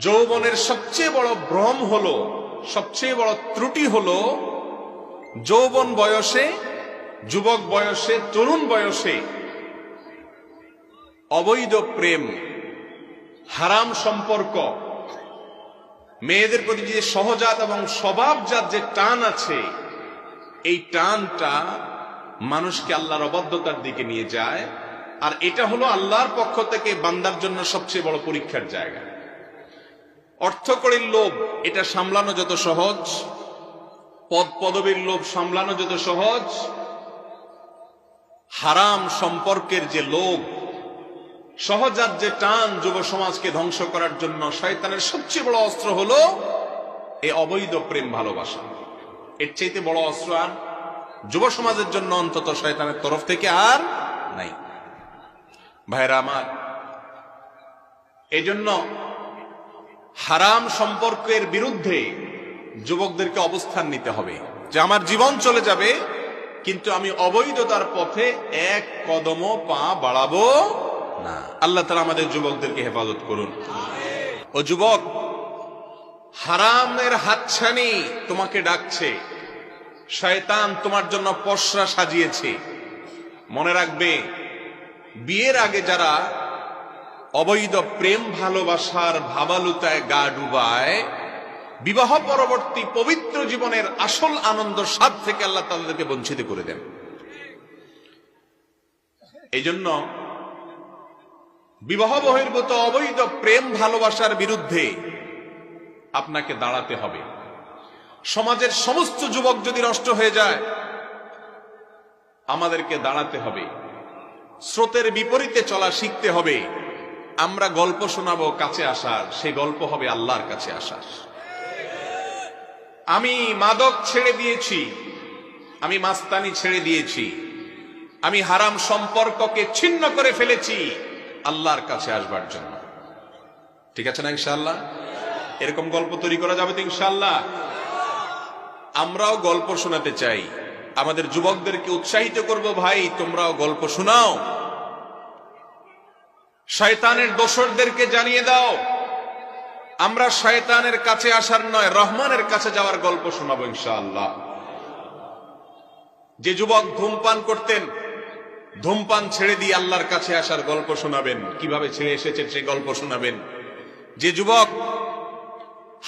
যৌবনের সবচেয়ে বড় ভ্রম হলো, সবচেয়ে বড় ত্রুটি হলো যৌবন বয়সে, যুবক বয়সে, তরুণ বয়সে অবৈধ প্রেম, হারাম সম্পর্ক, মেয়েদের প্রতি যে সহজাত এবং স্বভাবজাত যে টান আছে, এই টানটা মানুষকে আল্লাহর অবাধ্যতার দিকে নিয়ে যায়। আর এটা হলো আল্লাহর পক্ষ থেকে বান্দার জন্য সবচেয়ে বড় পরীক্ষার জায়গা। অর্থকড়ির লোভ, এটা সামলানো যত সহজ, পদ পদবীর লোভ সামলানো যত সহজ, হারাম সম্পর্কের যে লোভ, সহজাত যে টান যুব সমাজকে ধ্বংস করার জন্য শয়তানের সবচেয়ে বড় অস্ত্র হলো এই অবৈধ প্রেম ভালোবাসা। এর চাইতে বড় অস্ত্র আর যুব সমাজের জন্য অন্তত শয়তানের তরফ থেকে আর নাই। ভাইরা আমার, এই জন্য হারাম সম্পর্কের বিরুদ্ধে যুবকদেরকে অবস্থান নিতে হবে যে আমার জীবন চলে যাবে, কিন্তু আমি অবৈধতার পথে এক কদমও পা বাড়াবো না। আল্লাহ তাআলা আমাদের যুবকদেরকে হেফাজত করুন। ও যুবক, হারামের হাতছানি তোমাকে ডাকছে, শয়তান তোমার জন্য পসরা সাজিয়েছে। মনে রাখবে, বিয়ের আগে যারা অবৈধ প্রেম ভালোবাসার ভাবালুতায় গা ডুবায়, বিবাহ পরবর্তী পবিত্র জীবনের আসল আনন্দ স্বাদ থেকে আল্লাহ তাদেরকে বঞ্চিত করে দেন। এই জন্য বিবাহ বহির্ভূত অবৈধ প্রেম ভালোবাসার বিরুদ্ধে আপনাকে দাঁড়াতে হবে। সমাজের সমস্ত যুবক যদি নষ্ট হয়ে যায়, আমাদেরকে দাঁড়াতে হবে, স্রোতের বিপরীতে চলা শিখতে হবে। আমরা গল্প শোনাবো কাছে আসার, সেই গল্প হবে আল্লাহর কাছে আসার। আমি মাদক ছেড়ে দিয়েছি, আমি মাস্তানি ছেড়ে দিয়েছি, আমি হারাম সম্পর্ককে ছিন্ন করে ফেলেছি আল্লাহর কাছে আসবার জন্য। ঠিক আছে না ইনশাআল্লাহ? এরকম গল্প তৈরি করা যাবে তো ইনশাআল্লাহ? আমরাও গল্প শোনাতে চাই, আমাদের যুবকদেরকে উৎসাহিত করব, ভাই তোমরাও গল্প শোনাও, শয়তানের দোসরদেরকে জানিয়ে দাও আমরা শয়তানের কাছে আসার নয়, রহমানের কাছে যাওয়ার গল্প শোনাবো ইনশাআল্লাহ। যে যুবক ধূমপান করতেন, ধূমপান ছেড়ে দিয়ে আল্লাহর কাছে আসার গল্প শোনাবেন, কিভাবে ছেড়ে এসেছেন সেই গল্প শোনাবেন। যে যুবক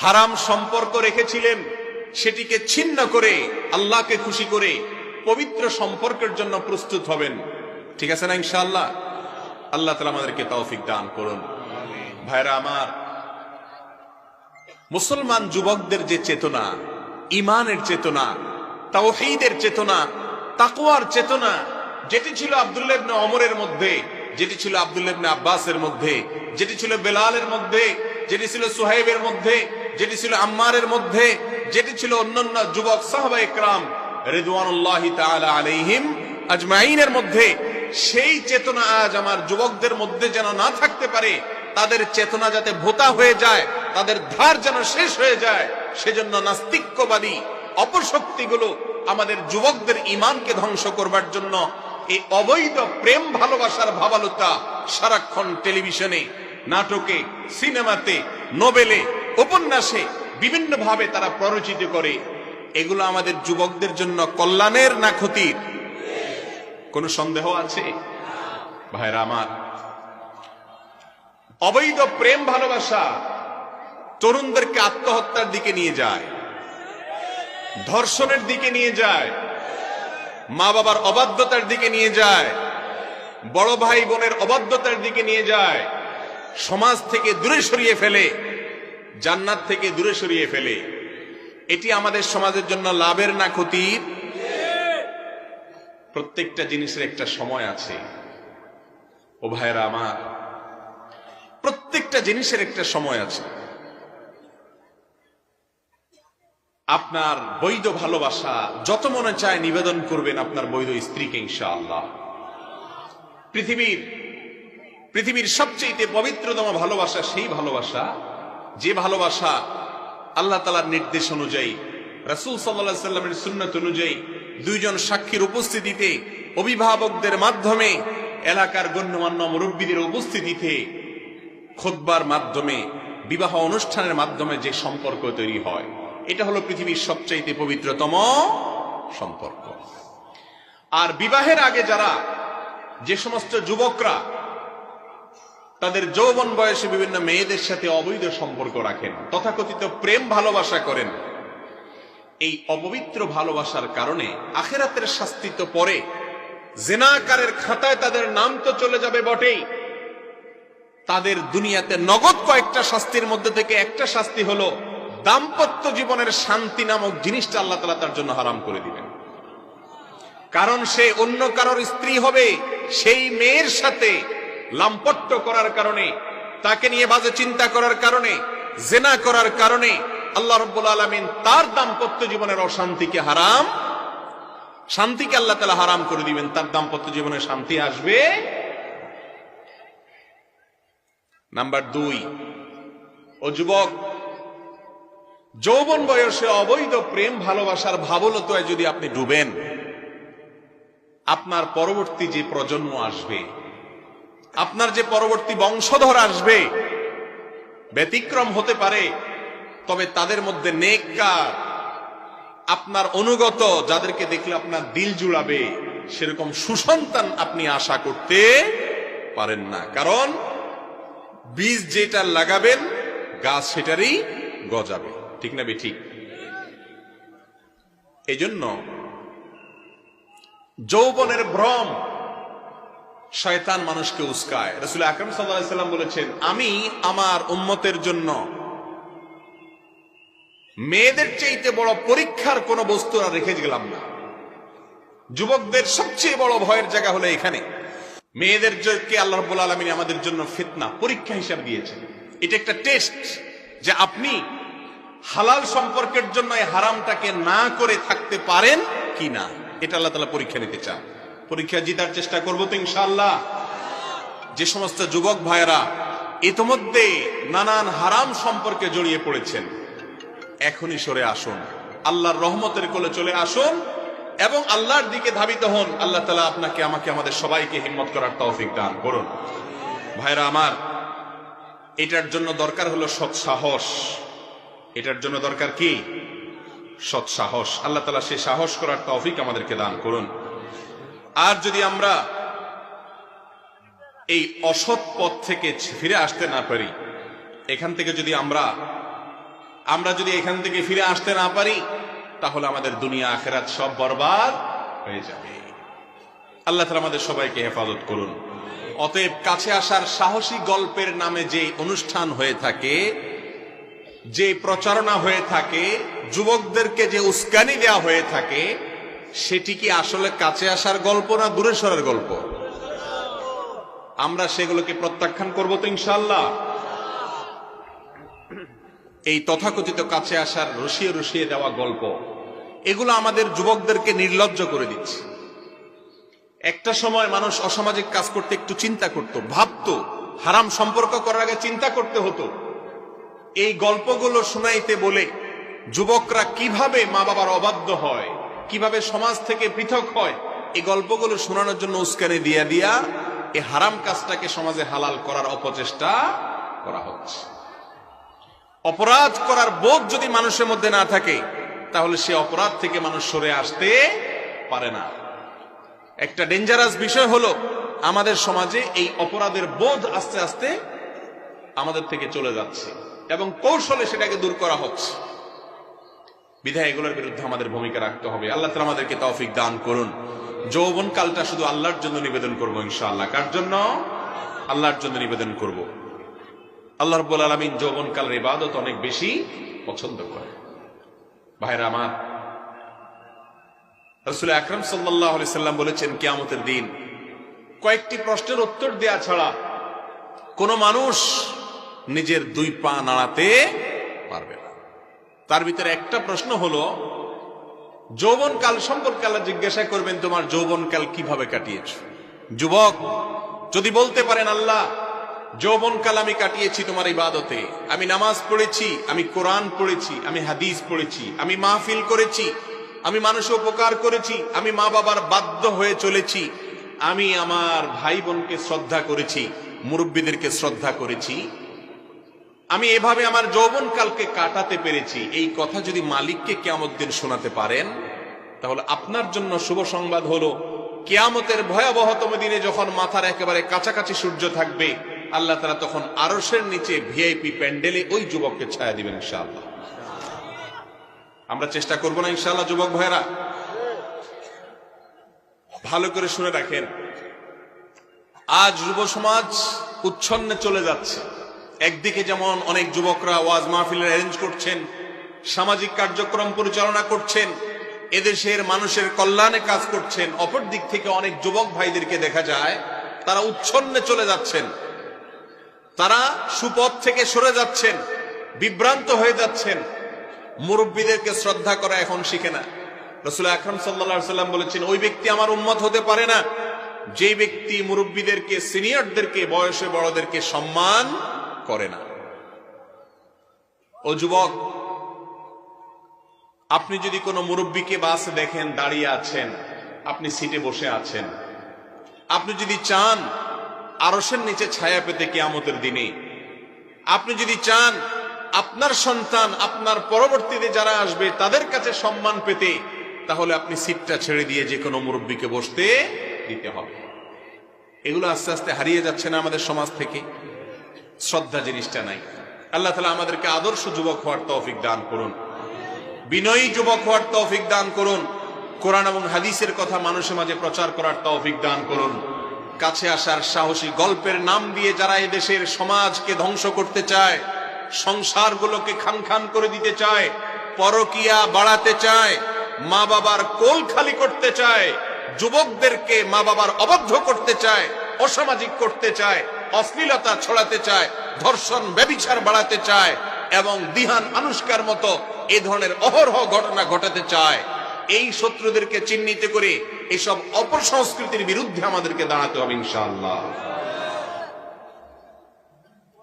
হারাম সম্পর্ক রেখেছিলেন, সেটিকে ছিন্ন করে আল্লাহকে খুশি করে পবিত্র সম্পর্কের জন্য প্রস্তুত হবেন। ঠিক আছে না ইনশাআল্লাহ? আল্লাহ তাআলা আমাদেরকে তৌফিক দান করুন। ভাইরা আমার, মুসলমান যুবকদের যে চেতনা, ঈমানের চেতনা, তাওহীদের চেতনা, তাকওয়ার চেতনা, যেটি ছিল আব্দুল্লাহ ইবনে ওমরের মধ্যে, যেটি ছিল আব্দুল্লাহ ইবনে আব্বাসের মধ্যে, যেটি ছিল বেলালের মধ্যে, যেটি ছিল সুহাইবের মধ্যে, যেটি ছিল আম্মারের মধ্যে, যেটি ছিল অন্যান্য যুবক সাহাবায়ে কেরাম রিদওয়ানুল্লাহি তাআলা আলাইহিম আজমাইনের মধ্যে, সেই চেতনা আজ আমার যুবকদের মধ্যে যেন না থাকতে পারে। তাদের চেতনা যাতে ভোতা হয়ে যায়, তাদের ধার যেন শেষ হয়ে যায়, সেজন্য নাস্তিক্যবাদী অপশক্তিগুলো আমাদের যুবকদের ঈমানকে ধ্বংস করবার জন্য এই অবৈধ প্রেম ভালোবাসার ভাবালুতা সারাক্ষণ টেলিভিশনে, নাটকে, সিনেমাতে, নোবেলে, উপন্যাসে বিভিন্ন ভাবে তারা প্ররোচিত করে। এগুলো আমাদের যুবকদের জন্য কল্যাণের না ক্ষতির? কোন সন্দেহ আছে? ভাইরা আমার, অবৈধ প্রেম ভালোবাসা তরুণদেরকে আত্মহত্যার দিকে নিয়ে যায়, ধর্ষণের দিকে নিয়ে যায়, মা বাবার অবাধ্যতার দিকে নিয়ে যায়, বড় ভাই বোনের অবাধ্যতার দিকে নিয়ে যায়, সমাজ থেকে দূরে সরিয়ে ফেলে, জান্নাত থেকে দূরে সরিয়ে ফেলে। এটি আমাদের সমাজের জন্য লাভের না ক্ষতির? প্রত্যেকটা জিনিসের একটা সময় আছে ও ভাইরা আমার, প্রত্যেকটা জিনিসের একটা সময় আছে। আপনার বৈধ ভালোবাসা যত মনে চায় নিবেদন করবেন আপনার বৈধ স্ত্রীকে ইনশাআল্লাহ। পৃথিবীর সবচেয়ে পবিত্রতম ভালোবাসা সেই ভালোবাসা, যে ভালোবাসা আল্লাহ তাআলার নির্দেশ অনুযায়ী, রাসূল সাল্লাল্লাহু আলাইহি ওয়াসাল্লামের সুন্নাত অনুযায়ী, দুইজন সাক্ষীর উপস্থিতিতে, অভিভাবকদের মাধ্যমে, এলাকার গণ্যমান্য মুরব্বীদের উপস্থিতিতে, খুতবার মাধ্যমে বিবাহ অনুষ্ঠানের মাধ্যমে যে সম্পর্ক তৈরি হয়, এটা হলো পৃথিবীর সবচাইতে পবিত্রতম সম্পর্ক। আর বিবাহের আগে যারা, যে সমস্ত যুবকরা তাদের যৌবন বয়সে বিভিন্ন মেয়েদের সাথে অবৈধ সম্পর্ক রাখেন, তথাকথিত প্রেম ভালোবাসা করেন, এই অপবিত্র ভালোবাসার কারণে আখিরাতের শাস্তি তো পরে, জিনাকারের খাতায় তাদের নাম তো চলে যাবে বটেই, তাদের দুনিয়াতে নগদ কয়েকটা শাস্তির মধ্যে থেকে একটা শাস্তি হলো দাম্পত্য জীবনের শান্তি নামক জিনিসটা আল্লাহ তাআলা তার জন্য হারাম করে দিবেন। কারণ সে অন্য কারোর স্ত্রী হবে, সেই মেয়ের সাথে লাম্পট্য করার কারণে, তাকে নিয়ে বাজে চিন্তা করার কারণে, জিনা করার কারণে আল্লাহ রাব্বুল আলামিন তার দাম্পত্য জীবনের অশান্তিকে হারাম, শান্তিকে আল্লাহ তাআলা হারাম করে দিবেন। তার দাম্পত্য জীবনে শান্তি আসবে। নাম্বার 2, ও যুবক, যৌবন বয়সে অবৈধ প্রেম ভালোবাসার ভাবলতায় যদি আপনি ডুবেন, আপনার পরবর্তী যে প্রজন্ম আসবে, আপনার যে পরবর্তী বংশধর আসবে, ব্যতিক্রম হতে পারে, তবে তাদের মধ্যে নেককার, আপনার অনুগত, যাদেরকে দেখলে আপনার দিল জুড়াবে, সেরকম সুসন্তান আপনি আশা করতে পারেন না। কারণ বীজ যেটা লাগাবেন, গাছ সেটারই গজাবে। ঠিক না বেঠিক? এই জন্য যৌবনের ভ্রম শয়তান মানুষকে উস্কায়। রাসূল আকরাম সাল্লাল্লাহু আলাইহি সাল্লাম বলেছেন, আমি আমার উম্মতের জন্য মেয়েদের চাইতে বড় পরীক্ষার কোন বস্তু আর রেখে গেলাম না। যুবকদের সবচেয়ে বড় ভয়ের জায়গা হলো এখানে। মেয়েদেরকে আল্লাহ রাব্বুল আলামিন আমাদের জন্য ফিতনা, পরীক্ষা হিসাব দিয়েছেন। এটা একটা টেস্ট যে আপনি হালাল সম্পর্কের জন্য এই হারামটাকে না করে থাকতে পারেন কি না, এটা আল্লাহ তাআলা পরীক্ষা নিতে চান। পরীক্ষা জিতার চেষ্টা করবো তো ইনশাআল্লাহ। যে সমস্ত যুবক ভাইয়েরা ইতোমধ্যে নানান হারাম সম্পর্কে জড়িয়ে পড়েছেন, এখনই সরে আসুন, আল্লাহর রহমতের কোলে চলে আসুন এবং আল্লাহর দিকে ধাবিত হন। আল্লাহ তাআলা আপনাকে, আমাকে, আমাদের সবাইকে হিম্মত করার তৌফিক দান করুন। ভাইরা আমার, এটার জন্য দরকার হলো সৎ সাহস। এটার জন্য দরকার কি? সৎ সাহস। আল্লাহ তাআলা সেই সাহস করার তৌফিক আমাদেরকে দান করুন। আর যদি আমরা এই অসৎ পথ থেকে ফিরে আসতে না পারি, এখান থেকে যদি আমরা যদি এখান থেকে ফিরে আসতে না পারি, তাহলে আমাদের দুনিয়া আখিরাত সব বরবাদ হয়ে যাবে। আল্লাহ তাআলা আমাদের সবাইকে হেফাজত করুন। অতএব কাছে আসার সাহসী গল্পের নামে যে অনুষ্ঠান হয়ে থাকে, যে প্রচারণা হয়ে থাকে, যুবকদেরকে যে উস্কানি দেওয়া হয়ে থাকে, সেটি কি আসলে কাছে আসার গল্প না দূরে সরার গল্প? আমরা সেগুলোকে প্রত্যাখ্যান করবো তো ইনশাআল্লাহ। এই তথাকথিত কাছে আসার রসিয়ে রসিয়ে দেওয়া গল্প, এগুলো আমাদের যুবকদেরকে নির্লজ্জ করে দিচ্ছে। একটা সময় মানুষ অসামাজিক কাজ করতে একটু চিন্তা করত, ভাবতো, হারাম সম্পর্ক করার আগে চিন্তা করতে হতো। এই গল্পগুলো শোনাইতে বলে যুবকরা কিভাবে মা বাবার অবাধ্য হয়, কিভাবে সমাজ থেকে পৃথক হয়, এই গল্পগুলো শোনানোর জন্য উস্কানি দিয়া দিয়া এই হারাম কাজটাকে সমাজে হালাল করার অপচেষ্টা করা হচ্ছে। অপরাধ করার বোধ যদি মানুষের মধ্যে না থাকে, তাহলে সে অপরাধ থেকে মানুষ সরে আসতে পারে না। একটা ডেঞ্জারাস বিষয় হলো আমাদের সমাজে এই অপরাধের বোধ আস্তে আস্তে আমাদের থেকে চলে যাচ্ছে এবং কৌশলে সেটাকে দূর করা হচ্ছে। বিধায় এগুলোর বিরুদ্ধে আমাদের ভূমিকা রাখতে হবে। আল্লাহ তাআলা আমাদেরকে তৌফিক দান করুন। যৌবন কালটা শুধু আল্লাহর জন্য নিবেদন করবো ইনশাআল্লাহ। কার জন্য? আল্লাহর জন্য নিবেদন করব। আল্লাহ রাব্বুল আলামিন যৌবন কালের ইবাদত অনেক বেশি পছন্দ করে। ভাইরা আমার, রাসূল আকরাম সাল্লাল্লাহু আলাইহি সাল্লাম বলেছেন, কিয়ামতের দিন কয়েকটি প্রশ্নের উত্তর দেয়া ছাড়া কোন মানুষ নিজের দুই পা নাড়াতে পারবে না। তার ভিতরে একটা প্রশ্ন হলো যৌবনকাল সম্পর্কে আল্লাহ জিজ্ঞাসা করবেন, তোমার যৌবনকাল কিভাবে কাটিয়েছো? যুবক যদি বলতে পারেন, আল্লাহ যৌবনকাল আমি কাটিয়েছি তোমার ইবাদতে, আমি নামাজ পড়েছি, আমি কোরআন পড়েছি, আমি হাদিস পড়েছি, আমি মাহফিল করেছি, আমি মানুষের উপকার করেছি, আমি মা বাবার বাধ্য হয়ে চলেছি, আমি আমার ভাই বোনকে শ্রদ্ধা করেছি, মুরব্বীদেরকে শ্রদ্ধা করেছি, আমি এভাবে আমার যৌবনকালকে কাটাতে পেরেছি, এই কথা যদি মালিককে কিয়ামত দিন শোনাতে পারেন, তাহলে আপনার জন্য শুভ সংবাদ হলো কিয়ামতের ভয়াবহতম দিনে যখন মাথার একেবারে কাছাকাছি সূর্য থাকবে, আল্লাহ তাআলা তখন আরশের নিচে ভিআইপি প্যান্ডেলে ওই যুবককে ছায়া দিবেন ইনশাআল্লাহ। আমরা চেষ্টা করব না ইনশাআল্লাহ? যুবক ভাইরা ভালো করে শুনে রাখেন, আজ যুব সমাজ উচ্ছন্নে চলে যাচ্ছে। একদিকে যেমন অনেক যুবকরা ওয়াজ মাহফিলের অ্যারেঞ্জ করছেন, সামাজিক কার্যক্রম পরিচালনা করছেন, এদেশের মানুষের কল্যাণে কাজ করছেন, অপর দিক থেকে অনেক যুবক ভাইদেরকে দেখা যায় তারা উচ্ছন্নে চলে যাচ্ছেন, তারা সুপথ থেকে সরে যাচ্ছেন, বিভ্রান্ত হয়ে যাচ্ছেন, মুরব্বীদেরকে শ্রদ্ধা করা এখন শিখে না। রাসূল আকরাম সাল্লাল্লাহু আলাইহি ওয়াসাল্লাম বলেছেন, ওই ব্যক্তি আমার উম্মত হতে পারে না যে ব্যক্তি মুরব্বীদেরকে, সিনিয়রদেরকে, বয়সে বড়দেরকে সম্মান করে না। ও যুবক, আপনি যদি কোনো মুরব্বীকে বাসে দেখেন দাঁড়িয়ে আছেন, আপনি সিটে বসে আছেন, আপনি যদি চান আরশের নিচে ছায়া পেতে কিয়ামতের দিনে, আপনি যদি চান আপনার সন্তান, আপনার পরবর্তীতে যারা আসবে তাদের কাছে সম্মান পেতে, তাহলে আপনি সিটটা ছেড়ে দিয়ে যে কোনো মুরব্বীকে বসতে দিতে হবে। এগুলো আস্তে আস্তে হারিয়ে যাচ্ছে না আমাদের সমাজ থেকে? শ্রদ্ধা জিনিসটা নাই। আল্লাহ তাআলা আমাদেরকে আদর্শ যুবক হওয়ার তৌফিক দান করুন, বিনয়ী যুবক হওয়ার তৌফিক দান করুন, কোরআন এবং হাদিসের কথা মানুষের মাঝে প্রচার করার তৌফিক দান করুন। কাছে আসার সাহসী গল্পের নাম দিয়ে যারা এদেশের সমাজকে ধ্বংস করতে চায়, সংসারগুলোকে খান খান করে দিতে চায়, পরকিয়া বাড়াতে চায়, মা বাবার কোল খালি করতে চায়, যুবকদেরকে মা বাবার অবাধ্য করতে চায়, অসামাজিক করতে চায়, অশ্লীলতা ছড়াতে চায়, ধর্ষণ ব্যভিচার বাড়াতে চায় এবং দিহান আনুষ্কার মতো এই ধরনের অহরহ ঘটনা ঘটাতে চায়, এই শত্রুদেরকে চিহ্নিত করে এসব অপসংস্কৃতির বিরুদ্ধে আমাদেরকে দাঁড়াতে হবে ইনশাআল্লাহ।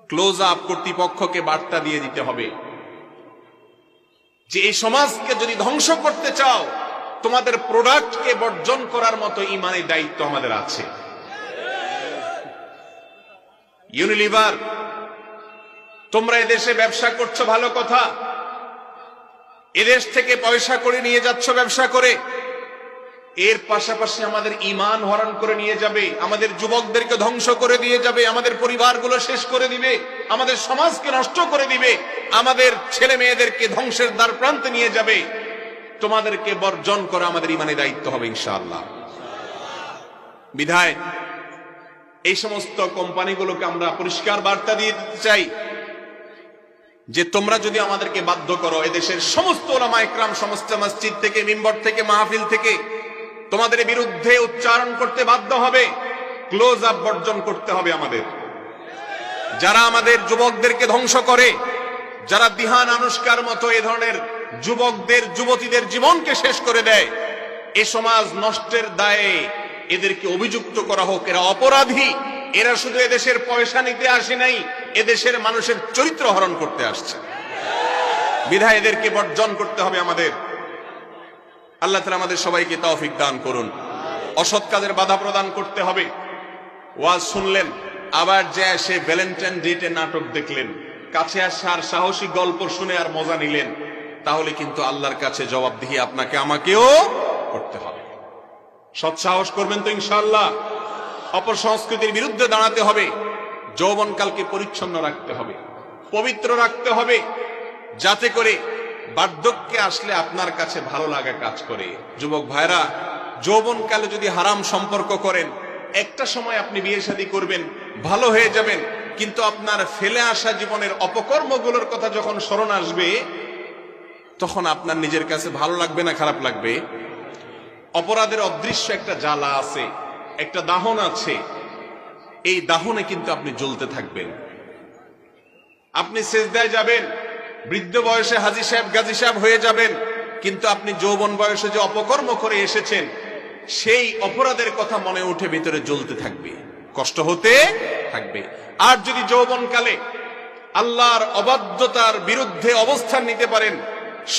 ক্লোজ আপ কর্তৃপক্ষকে বার্তা দিয়ে দিতে হবে যে এই সমাজকে যদি ধ্বংস করতে চাও, তোমাদের প্রোডাক্টকে বর্জন করার মতো ইমানের দায়িত্ব আমাদের আছে। ইউনিলিভার, তোমরা এদেশে ব্যবসা করছো, ভালো কথা, এদেশ থেকে পয়সা করে নিয়ে যাচ্ছ ব্যবসা করে, এর পাশাপাশি আমাদের ঈমান হরণ করে নিয়ে যাবে, আমাদের যুবকদেরকে ধ্বংস করে দিয়ে যাবে, আমাদের পরিবারগুলো শেষ করে দিবে, আমাদের সমাজকে নষ্ট করে দিবে, আমাদের ছেলে মেয়েদেরকে ধ্বংসের দ্বার প্রান্তে নিয়ে যাবে। তোমাদেরকে বর্জন করা আমাদের ঈমানের দায়িত্ব হবে ইনশাআল্লাহ। বিধায় এই সমস্ত কোম্পানিগুলোকে আমরা পরিষ্কার বার্তা দিয়ে দিতে চাই যে তোমরা যদি আমাদেরকে বাধ্য করো, এদেশের সমস্ত উলামা ইকরাম, সমস্ত মসজিদ থেকে, মিম্বর থেকে, মাহফিল থেকে তোমাদের বিরুদ্ধে উচ্চারণ করতে বাধ্য হবে, ক্লোজ আপ বর্জন করতে হবে আমাদের। যারা আমাদের যুবকদেরকে ধ্বংস করে, যারা দিহান আনুষ্কার মতো এ ধরনের যুবকদের, যুবতীদের জীবনকে শেষ করে দেয়, এ সমাজ নষ্টের দায়ে এদেরকে অভিযুক্ত করা হোক। এরা অপরাধী, এরা শুধু এদেশের পয়সা নিতে আসে নাই, এদেশের মানুষের চরিত্র হরণ করতে আসছে। বিধায় এদেরকে বর্জন করতে হবে আমাদের। আল্লাহ তাআলা আমাদের সবাইকে তৌফিক দান করুন। অসৎ কাজের বাধা প্রদান করতে হবে। ওয়াজ শুনলেন, আবার যে সে ভ্যালেন্টাইন ডেটে নাটক দেখলেন, কাছে আসার সাহসী গল্প শুনে আর মজা নিলেন, তাহলে কিন্তু আল্লাহর কাছে জবাবদিহি আপনাকে আমাকেও করতে হবে। সৎ সাহস করবেন তো ইনশাআল্লাহ? অপসংস্কৃতির বিরুদ্ধে দাঁড়াতে হবে, যৌবনকালকে পরিচ্ছন্ন রাখতে হবে, পবিত্র রাখতে হবে, যাতে করে বার্ধক্যে আসলে আপনার কাছে ভালো লাগা কাজ করে। যুবক ভাইরা, যৌবনকালে যদি হারাম সম্পর্ক করেন, একটা সময় আপনি বিয়ে শাদী করবেন, ভালো হয়ে যাবেন, কিন্তু আপনার ফেলে আসা জীবনের অপকর্মগুলোর কথা যখন স্মরণ আসবে, তখন আপনার নিজের কাছে ভালো লাগবে না খারাপ লাগবে? অপরাধের অদৃশ্য একটা জ্বালা আছে, একটা দাহন আছে, এই দাহনে কিন্তু আপনি জ্বলতে থাকবেন। আপনি সিজদায় যাবেন, বৃদ্ধ বয়সে হাজী সাহেব, গাজী সাহেব হয়ে যাবেন, কিন্তু আপনি যৌবন বয়সে যে অপকর্ম করে এসেছেন, সেই অপরাধের কথা মনে উঠে ভিতরে জ্বলতে থাকবে, কষ্ট হতে থাকবে। আর যদি যৌবনকালে আল্লাহর অবাধ্যতার বিরুদ্ধে অবস্থান নিতে পারেন,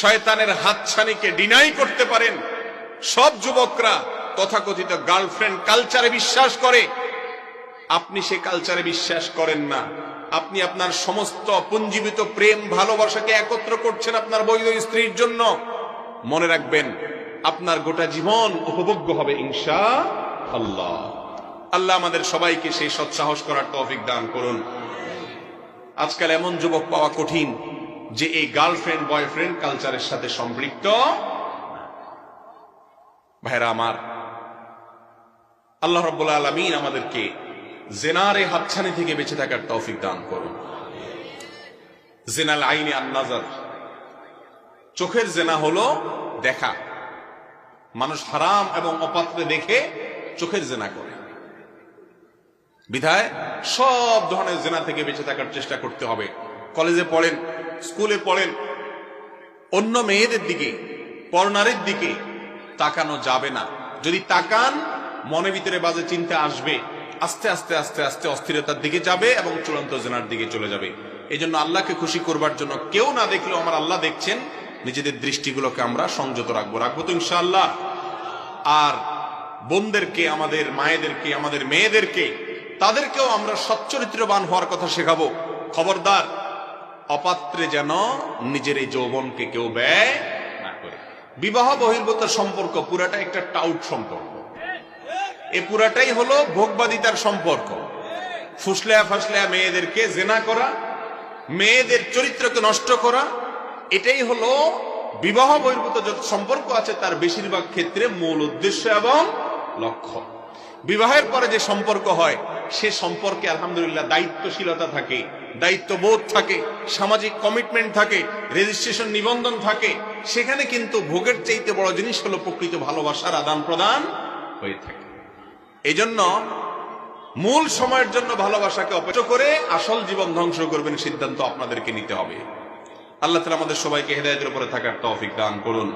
শয়তানের হাতছানিকে ডিনাই করতে পারেন। সব যুবকরা তথাকথিত গার্লফ্রেন্ড কালচারে বিশ্বাস করে, আপনি সে কালচারে বিশ্বাস করেন না, আপনি আপনার সমস্ত পুঞ্জীবিত প্রেম ভালোবাসাকে একত্র করছেন আপনার বৈধ স্ত্রীর জন্য, মনে রাখবেন আপনার গোটা জীবন উপভোগ্য হবে ইনশাআল্লাহ। আল্লাহ আমাদের সবাইকে সেই সৎসাহস করার তৌফিক দান করুন। আজকাল এমন যুবক পাওয়া কঠিন যে এই গার্লফ্রেন্ড বয়ফ্রেন্ড কালচারের সাথে সম্পৃক্ত। ভাইরা আমার, আল্লাহ রাব্বুল আলামিন আমাদেরকে জিনারে হাতছানি থেকে বেঁচে থাকার তৌফিক দান করুন। জিনাল আইনি আন নাজার, চোখের জিনা হলো দেখা। মানুষ হারাম এবং অপাত্রে দেখে চোখের জিনা করে। বিধায় সব ধরনের জিনা থেকে বেঁচে থাকার চেষ্টা করতে হবে। কলেজে পড়েন, স্কুলে পড়েন, অন্য মেয়েদের দিকে, পরনারীর দিকে তাকানো যাবে না। যদি তাকান, মনের ভিতরে বাজে চিন্তা আসবে, আস্তে আস্তে আস্তে আস্তে অস্থিরতার দিকে যাবে এবং চূড়ান্ত জিনার দিকে চলে যাবে। এই জন্য আল্লাহকে খুশি করবার জন্য কেউ না দেখলেও আমার আল্লাহ দেখছেন, নিজেদের দৃষ্টিগুলোকে আমরা সংযত রাখবো তো ইনশাআল্লাহ। আর বোনদেরকে, আমাদের মায়েদেরকে, আমাদের মেয়েদেরকে, তাদেরকেও আমরা সচ্চরিত্রবান হওয়ার কথা শেখাবো। খবরদার, অপাত্রে যেন নিজের এই যৌবনকে কেউ ব্যয় না করে। বিবাহ বহির্ভূত সম্পর্ক পুরাটা একটা টাউট সম্পর্ক। এ পুরাটাই হলো ভোগবাদিতার সম্পর্ক। ফুসলেয়া ফাসলেয়া মেয়েদেরকে জেনা করা, মেয়েদের চরিত্রকে নষ্ট করা, এটাই হলো বিবাহ বহির্ভূত যত সম্পর্ক আছে তার বেশিরভাগ ক্ষেত্রে মূল উদ্দেশ্য এবং লক্ষ্য। বিবাহের পরে যে সম্পর্ক হয় সে সম্পর্কে আলহামদুলিল্লাহ দায়িত্বশীলতা থাকে, দায়িত্ববোধ থাকে, সামাজিক কমিটমেন্ট থাকে, রেজিস্ট্রেশন নিবন্ধন থাকে। সেখানে কিন্তু ভোগের চাইতে বড় জিনিস হলো প্রকৃত ভালোবাসার আদান প্রদান হয়ে থাকে। এই জন্য মূল সময়ের জন্য ভালোবাসাকে অপেক্ষা করে আসল জীবন ধ্বংস করবেন সিদ্ধান্ত আপনাদেরকে নিতে হবে। আল্লাহ তাআলা আমাদের সবাইকে হেদায়েতের উপরে থাকার তৌফিক দান করুন।